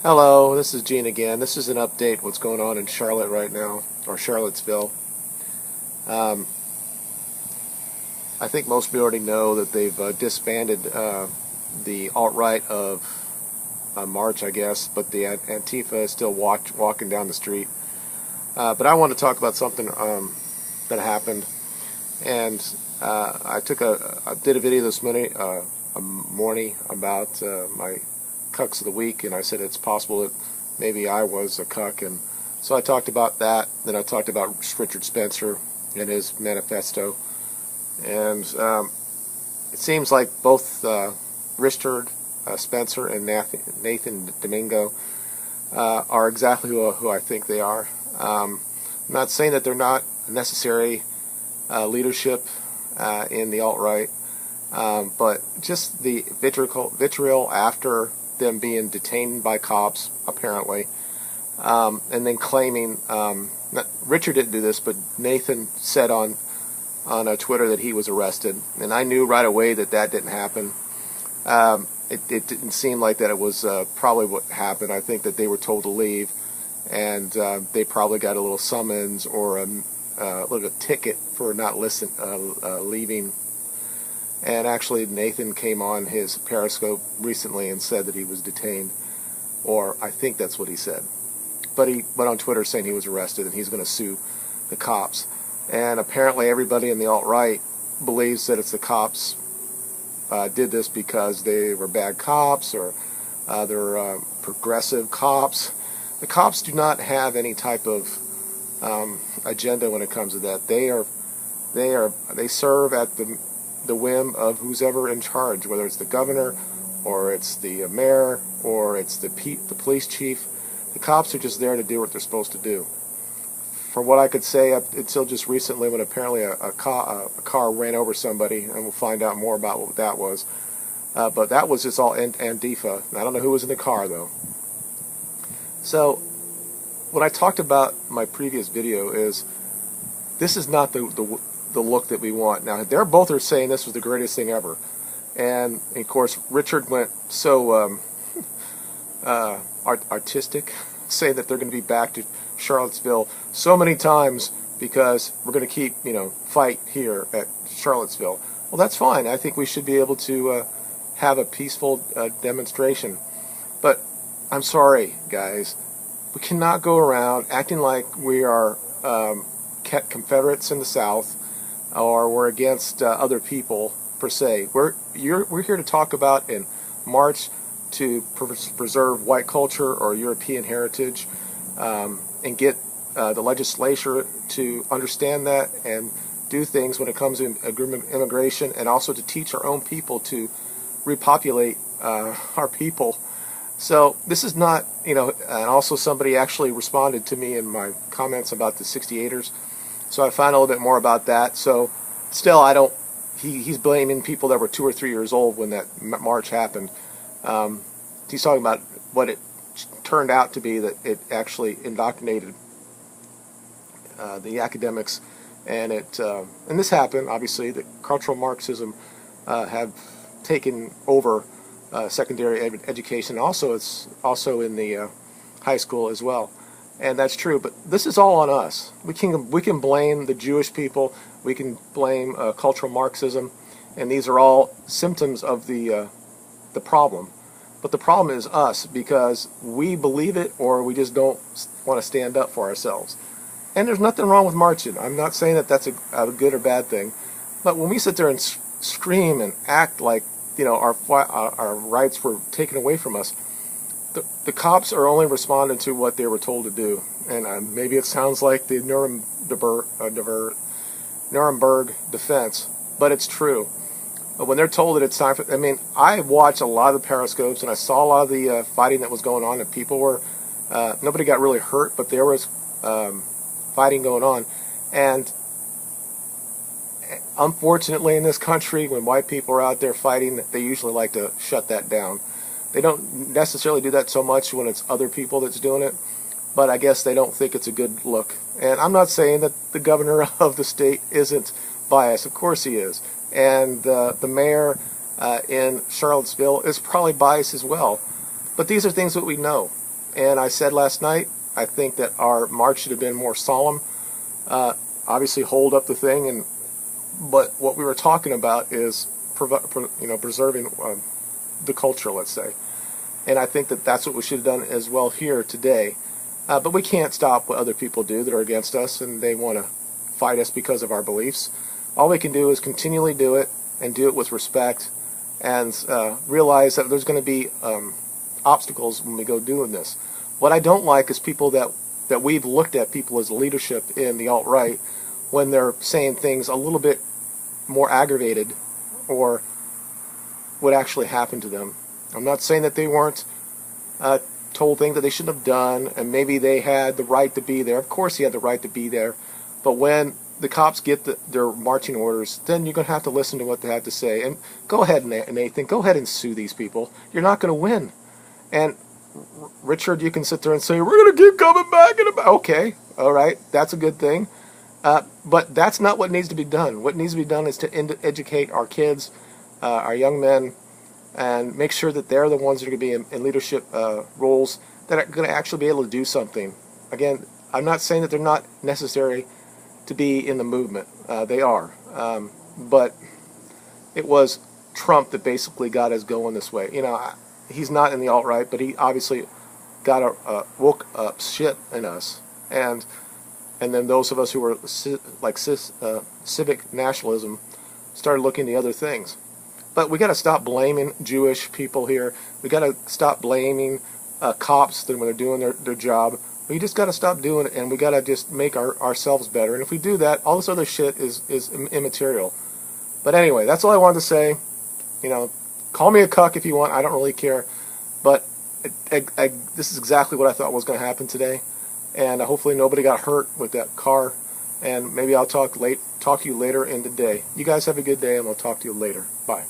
Hello, this is Gene again. This is an update what's going on in Charlotte right now, or Charlottesville. Um, I think most people already know that they've disbanded the alt-right of March, I guess, but the Antifa is still walking down the street. But I want to talk about something that happened, and I did a video this morning about my cucks of the week, and I said it's possible that maybe I was a cuck, and so I talked about that. Then I talked about Richard Spencer and his manifesto, and it seems like both Richard Spencer and Nathan Damingo are exactly who I think they are. I'm not saying that they're not necessary leadership in the alt-right, but just the vitriol after them being detained by cops, apparently, and then claiming, Richard didn't do this, but Nathan said on Twitter that he was arrested, and I knew right away that didn't happen. It didn't seem like that it was probably what happened. I think that they were told to leave, and they probably got a little summons or a little ticket for not leaving. And actually, Nathan came on his Periscope recently and said that he was detained, or I think that's what he said. But he went on Twitter saying he was arrested and he's going to sue the cops. And apparently everybody in the alt-right believes that it's the cops did this because they were bad cops or they're progressive cops. The cops do not have any type of agenda when it comes to that. They serve at the whim of who's ever in charge, whether it's the governor or it's the mayor or it's the police chief. The cops are just there to do what they're supposed to do. From what I could say up until just recently, when apparently a car ran over somebody, and we'll find out more about what that was. But that was just all Antifa. I don't know who was in the car, though. So what I talked about in my previous video is this is not the look that we want. Now, they're both are saying this was the greatest thing ever. And, of course, Richard went so artistic, saying that they're going to be back to Charlottesville so many times because we're going to keep, fight here at Charlottesville. Well, that's fine. I think we should be able to have a peaceful demonstration. But I'm sorry, guys. We cannot go around acting like we are Confederates in the South, or we're against other people per se. We're here to talk about and march to preserve white culture or European heritage, and get the legislature to understand that and do things when it comes to immigration, and also to teach our own people to repopulate our people. So this is not, and also somebody actually responded to me in my comments about the 68ers. So I found a little bit more about that. So still, he's blaming people that were 2 or 3 years old when that march happened. He's talking about what it turned out to be, that it actually indoctrinated the academics, and this happened, obviously, that cultural Marxism have taken over secondary education. Also, it's also in the high school as well. And that's true, but this is all on us. We can blame the Jewish people. We can blame cultural Marxism, and these are all symptoms of the problem. But the problem is us, because we believe it or we just don't want to stand up for ourselves. And there's nothing wrong with marching. I'm not saying that that's a good or bad thing. But when we sit there and scream and act like our rights were taken away from us, the cops are only responding to what they were told to do. And maybe it sounds like the Nuremberg defense, but it's true. But when they're told that it's time for, I watched a lot of the Periscopes, and I saw a lot of the fighting that was going on, and people were, nobody got really hurt, but there was fighting going on. And unfortunately in this country, when white people are out there fighting, they usually like to shut that down. They don't necessarily do that so much when it's other people that's doing it, but I guess they don't think it's a good look. And I'm not saying that the governor of the state isn't biased. Of course he is. And the mayor in Charlottesville is probably biased as well. But these are things that we know. And I said last night, I think that our march should have been more solemn. Obviously, hold up the thing, but what we were talking about is preserving the culture, let's say. And I think that that's what we should have done as well here today. But we can't stop what other people do that are against us, and they want to fight us because of our beliefs. All we can do is continually do it, and do it with respect, and realize that there's going to be obstacles when we go doing this. What I don't like is people that we've looked at people as leadership in the alt-right when they're saying things a little bit more aggravated or what actually happened to them. I'm not saying that they weren't told things that they shouldn't have done, and maybe they had the right to be there. Of course he had the right to be there. But when the cops get their marching orders, then you're going to have to listen to what they have to say. And go ahead, Nathan, go ahead and sue these people. You're not going to win. And Richard, you can sit there and say, we're going to keep coming back. Okay, all right, that's a good thing. But that's not what needs to be done. What needs to be done is to educate our kids, our young men, and make sure that they're the ones that are going to be in leadership roles that are going to actually be able to do something. Again, I'm not saying that they're not necessary to be in the movement. They are. But it was Trump that basically got us going this way. He's not in the alt-right, but he obviously got a woke up shit in us. And then those of us who were civic nationalism started looking at other things. But we got to stop blaming Jewish people here. We got to stop blaming cops when they're doing their job. We just got to stop doing it, and we got to just make ourselves better. And if we do that, all this other shit is immaterial. But anyway, that's all I wanted to say. Call me a cuck if you want. I don't really care. But this is exactly what I thought was going to happen today. And hopefully nobody got hurt with that car. And maybe I'll talk to you later in the day. You guys have a good day, and I'll talk to you later. Bye.